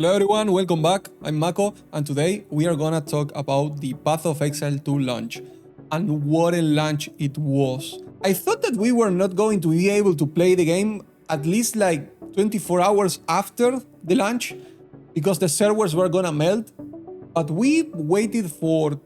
Hello everyone, welcome back. I'm Mako, and today we are gonna talk about the Path of Exile 2 launch. And what a launch it was. I thought that we were not going to be able to play the game at least like 24 hours after the launch, because the servers were gonna melt, but we waited for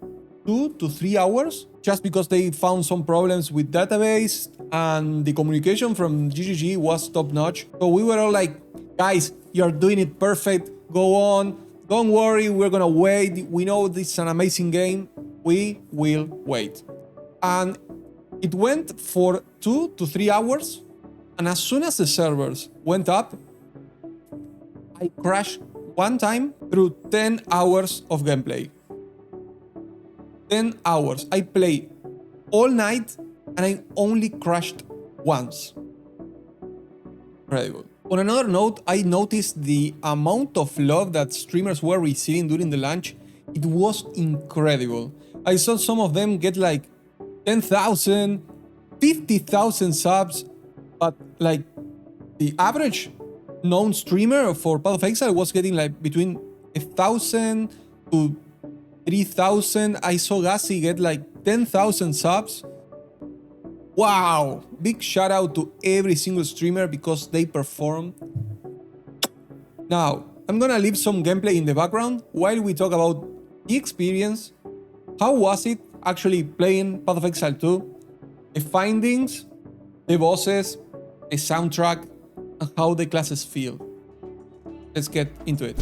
2 to 3 hours just because they found some problems with database and the communication from GGG was top notch. So we were all like, guys, you're doing it perfect, go on, don't worry, we're gonna wait, we know this is an amazing game, we will wait. And it went for 2 to 3 hours, and as soon as the servers went up, I crashed one time through 10 hours of gameplay. 10 hours. I played all night and I only crashed once. Incredible. On another note, I noticed the amount of love that streamers were receiving during the launch. It was incredible. I saw some of them get like 10,000, 50,000 subs, but like the average known streamer for Path of Exile was getting like between 1,000 to 3,000. I saw Gassi get like 10,000 subs. Wow! Big shout out to every single streamer because they performed. Now, I'm gonna leave some gameplay in the background while we talk about the experience. How was it actually playing Path of Exile 2? The findings, the bosses, the soundtrack, and how the classes feel. Let's get into it.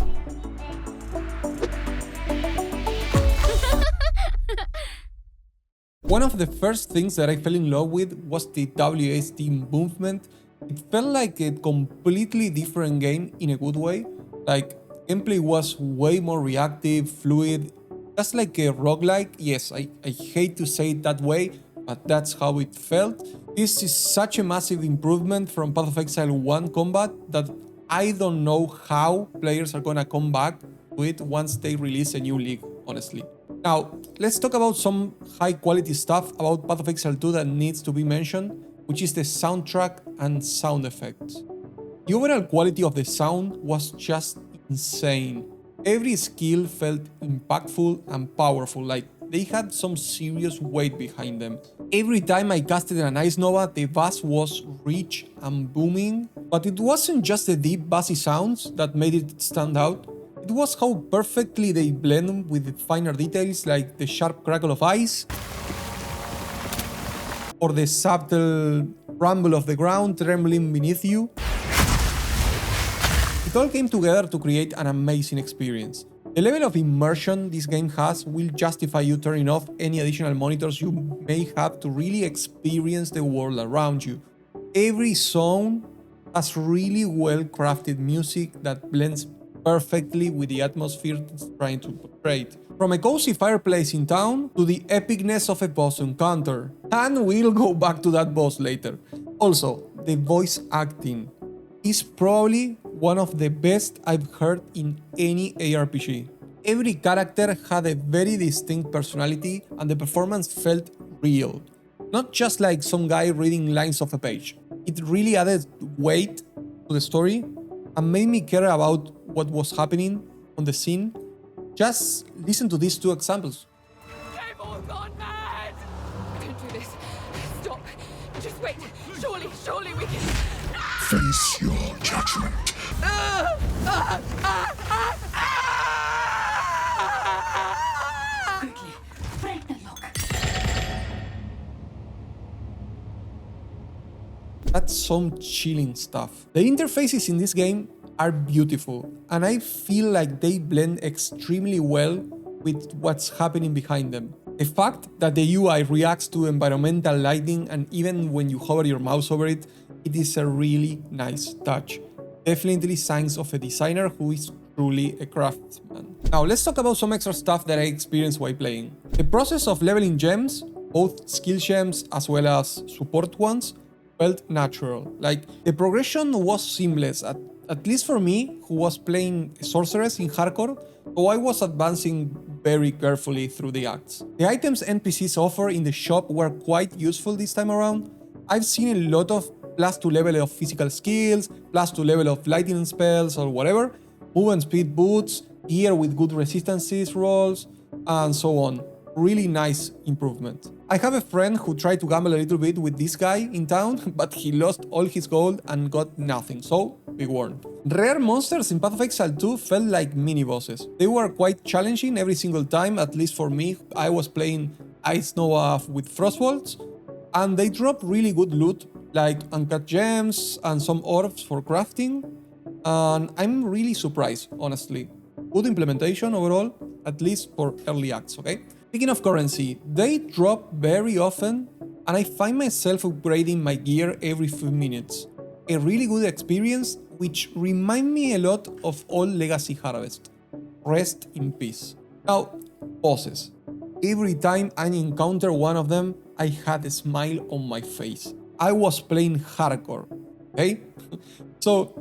One of the first things that I fell in love with was the WASD movement. It felt like a completely different game in a good way. Like, gameplay was way more reactive, fluid, just like a roguelike. Yes, I hate to say it that way, but that's how it felt. This is such a massive improvement from Path of Exile 1 combat that I don't know how players are gonna come back to it once they release a new league, honestly. Now, let's talk about some high quality stuff about Path of Exile 2 that needs to be mentioned, which is the soundtrack and sound effects. The overall quality of the sound was just insane. Every skill felt impactful and powerful, like they had some serious weight behind them. Every time I casted an Ice Nova, the bass was rich and booming, but it wasn't just the deep bassy sounds that made it stand out. It was how perfectly they blend with the finer details like the sharp crackle of ice or the subtle rumble of the ground trembling beneath you. It all came together to create an amazing experience. The level of immersion this game has will justify you turning off any additional monitors you may have to really experience the world around you. Every zone has really well-crafted music that blends perfectly with the atmosphere it's trying to portray. From a cozy fireplace in town to the epicness of a boss encounter. And we'll go back to that boss later. Also, the voice acting is probably one of the best I've heard in any ARPG. Every character had a very distinct personality and the performance felt real. Not just like some guy reading lines off a page. It really added weight to the story and made me care about what was happening on the scene. Just listen to these two examples. They've all gone mad! Don't do this. Stop. Just wait. Surely we can... Face your judgment. Quickly, break the lock. That's some chilling stuff. The interfaces in this game are beautiful, and I feel like they blend extremely well with what's happening behind them. The fact that the UI reacts to environmental lighting and even when you hover your mouse over it, it is a really nice touch. Definitely signs of a designer who is truly a craftsman. Now let's talk about some extra stuff that I experienced while playing. The process of leveling gems, both skill gems as well as support ones, felt natural. Like, the progression was seamless, at least for me, who was playing Sorceress in hardcore, so I was advancing very carefully through the acts. The items NPCs offer in the shop were quite useful this time around. I've seen a lot of +2 level of physical skills, +2 level of lightning spells or whatever, movement speed boots, gear with good resistances rolls, and so on. Really nice improvement. I have a friend who tried to gamble a little bit with this guy in town, but he lost all his gold and got nothing, so be warned. Rare monsters in Path of Exile 2 felt like mini-bosses. They were quite challenging every single time, at least for me. I was playing Ice Nova with Frostbolts, and they dropped really good loot, like uncut gems and some orbs for crafting, and I'm really surprised, honestly. Good implementation overall, at least for early acts, okay? Speaking of currency, they drop very often, and I find myself upgrading my gear every few minutes. A really good experience, which remind me a lot of old Legacy Harvest. Rest in peace. Now, bosses. Every time I encounter one of them, I had a smile on my face. I was playing hardcore, okay? So,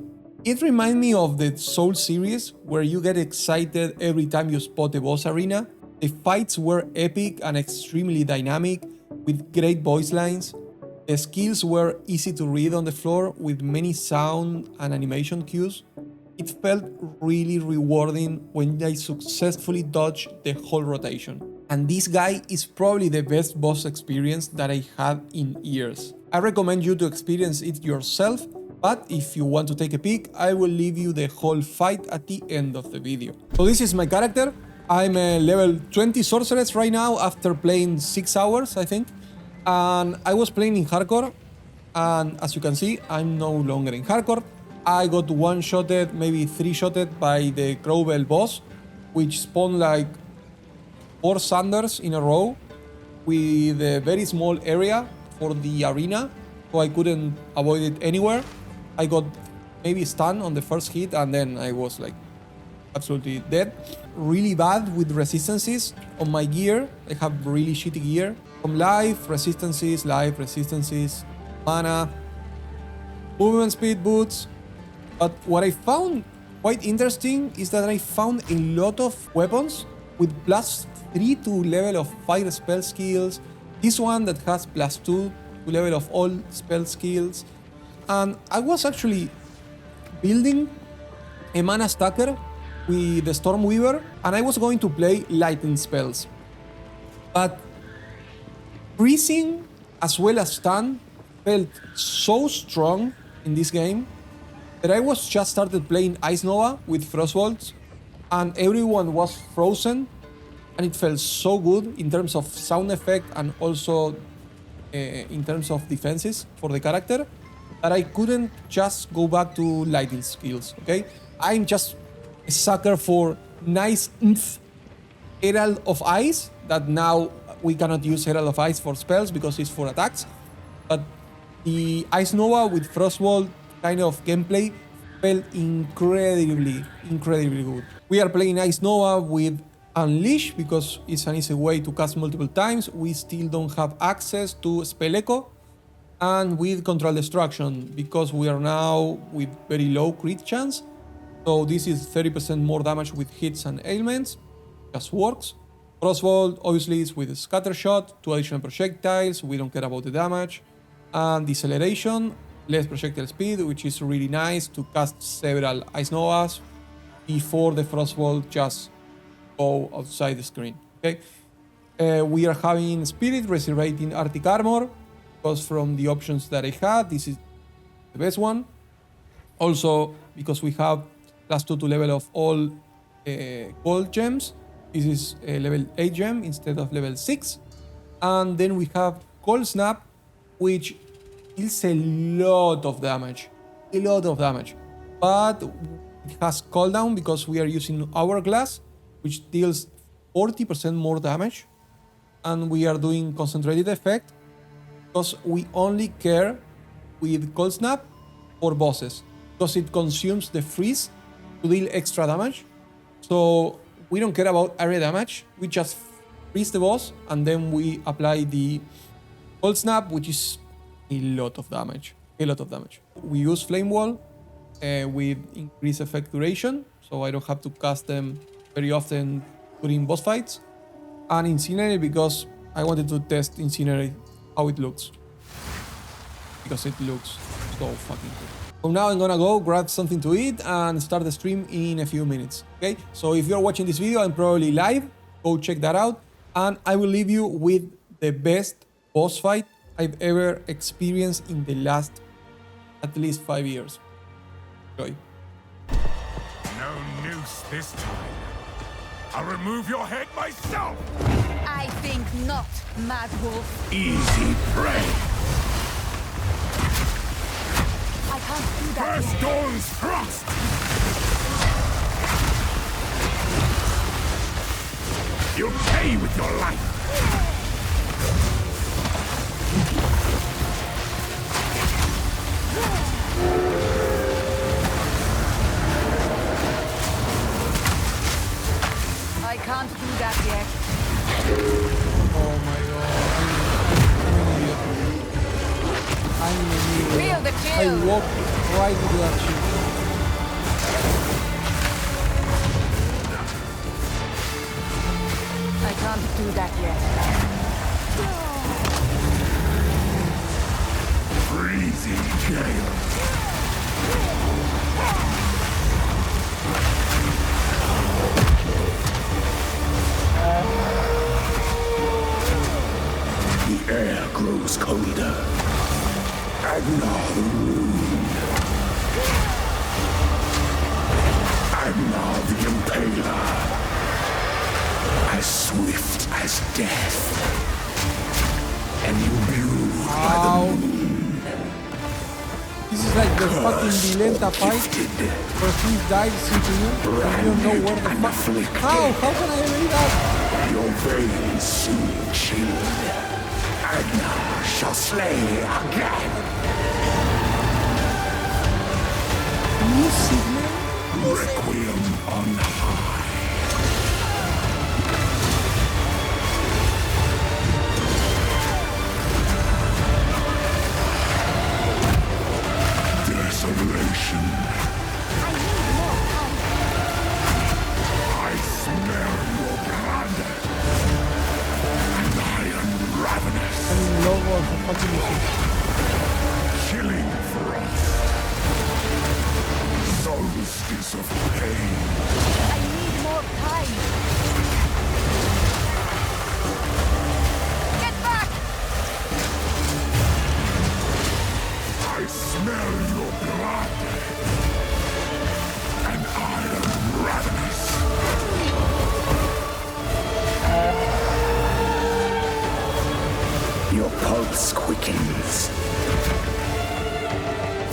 it reminds me of the Soul series, where you get excited every time you spot a boss arena. The fights were epic and extremely dynamic, with great voice lines. The skills were easy to read on the floor, with many sound and animation cues. It felt really rewarding when I successfully dodged the whole rotation. And this guy is probably the best boss experience that I had in years. I recommend you to experience it yourself, but if you want to take a peek, I will leave you the whole fight at the end of the video. So this is my character. I'm a level 20 sorceress right now after playing 6 hours, I think. And I was playing in hardcore, and as you can see, I'm no longer in hardcore. I got one-shotted, maybe 3-shotted by the Crowbell boss, which spawned like 4 Sanders in a row with a very small area for the arena, so I couldn't avoid it anywhere. I got maybe stunned on the first hit, and then I was like absolutely dead. Really bad with resistances on my gear. I have really shitty gear. From life resistances, mana, movement speed boots. But what I found quite interesting is that I found a lot of weapons with +3 to level of fire spell skills. This one that has +2 to level of all spell skills. And I was actually building a mana stacker with the Stormweaver, and I was going to play lightning spells. But freezing as well as stun felt so strong in this game that I was just started playing Ice Nova with Frostbolts, and everyone was frozen, and it felt so good in terms of sound effect and also in terms of defenses for the character, that I couldn't just go back to lightning skills, okay? I'm just a sucker for nice Herald of Ice, that now we cannot use Herald of Ice for spells because it's for attacks, but the Ice Nova with Frostbolt kind of gameplay felt incredibly good. We are playing Ice Nova with Unleash because it's an easy way to cast multiple times. We still don't have access to Spell Echo, and with Control Destruction because we are now with very low crit chance. So this is 30% more damage with hits and ailments. Just works. Frostbolt obviously is with Scatter Shot, 2 additional projectiles, we don't care about the damage. And Deceleration, less projectile speed, which is really nice to cast several Ice Novas before the Frostbolt just go outside the screen. Okay. We are having Spirit, Reservating Arctic Armor, because from the options that I had, this is the best one. Also, because we have +2 to level of all gold gems, this is a level 8 gem instead of level 6. And then we have Cold Snap, which deals a lot of damage. But it has cooldown because we are using Hourglass, which deals 40% more damage. And we are doing Concentrated Effect because we only care with Cold Snap for bosses, because it consumes the freeze to deal extra damage. So we don't care about area damage, we just freeze the boss and then we apply the Cold Snap, which is a lot of damage. We use Flame Wall with increased effect duration, so I don't have to cast them very often during boss fights. And Incinerate because I wanted to test Incinerate how it looks, because it looks so fucking good. From now, I'm gonna go grab something to eat and start the stream in a few minutes, okay? So if you're watching this video, I'm probably live. Go check that out. And I will leave you with the best boss fight I've ever experienced in the last at least 5 years. Enjoy. No noose this time. I'll remove your head myself! I think not, Mad Wolf. Easy prey! I can't do that First yet. Dawn's thrust! You'll pay with your life! I can't do that yet. Oh my god. I'm an idiot. Feel the I chill. walked right into that shit. I can't do that yet. Freezing gale! The air grows colder. Agnar the Ruined. Agnar the Impaler. As swift as death. And imbued by the Ow. moon. This is like the fucking Vilenta fight Gifted. where he dives into you and you don't know where the And fuck. afflicted. How can I evade that? Your veins soon chilled. Agnar shall slay again. Music, man. Requiem on high. Desolation. I need more time. I smell your blood. And I am ravenous. I'm in love with the fucking music. Killing frost. Solstice of pain. I need more time. Get back! I smell your blood. And I am ravenous. Your pulse quickens.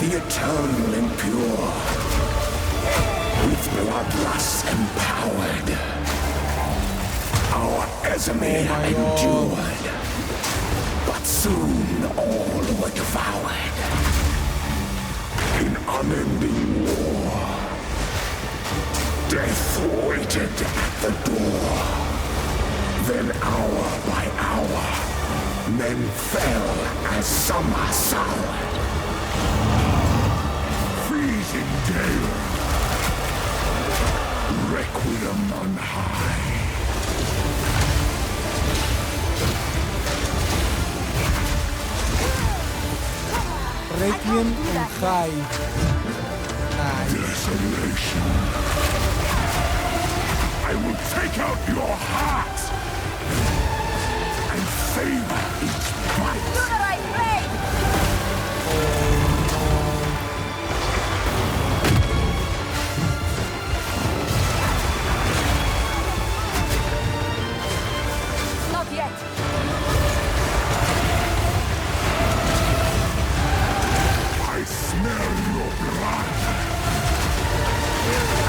The eternal impure. With bloodlust empowered. Our Esme endured. But soon all were devoured. In unending war. Death waited at the door. Then hour by hour, men fell as summer soured. Freezing gale. Requiem on high. Requiem on high. Nice. Desolation. I will take out your heart and savor each bite. Do the right thing! Not yet. I smell your blood,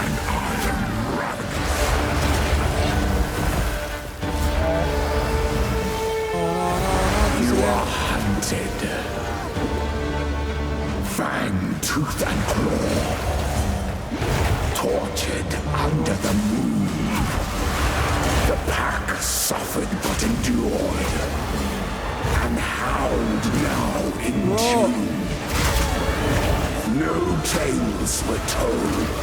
and I am ravenous. You are hunted. Fang, tooth, and claw. Tortured under the moon. The pack suffered but endured. And howled now in tune. No tales were told.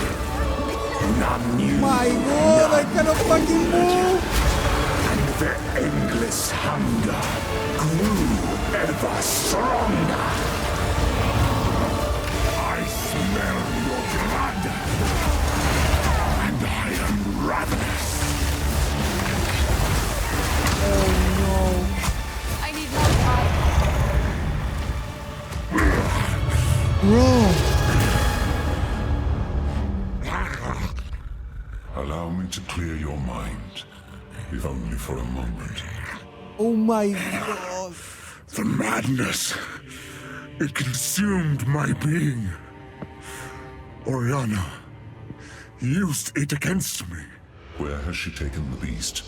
None knew. My god, I cannot fucking move! And their endless hunger grew ever stronger. I And I am ravenous. Oh no. I need more time. Bro. Allow me to clear your mind, if only for a moment. Oh my god. The madness, it consumed my being. Oriana used it against me. Where has she taken the beast?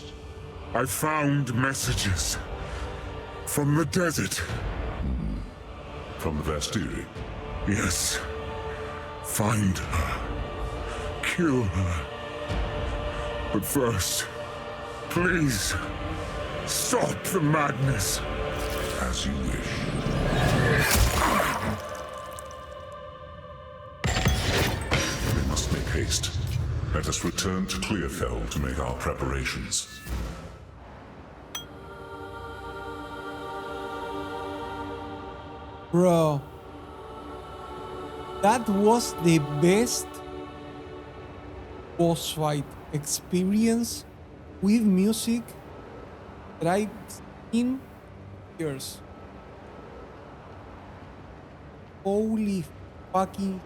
I found messages from the desert. From the Vastiri? Yes. Find her. Kill her. But first, please, stop the madness. As you wish. We must make haste. Let us return to Clearfell to make our preparations. Bro. That was the best boss fight experience with music that I've seen in years. Holy fucking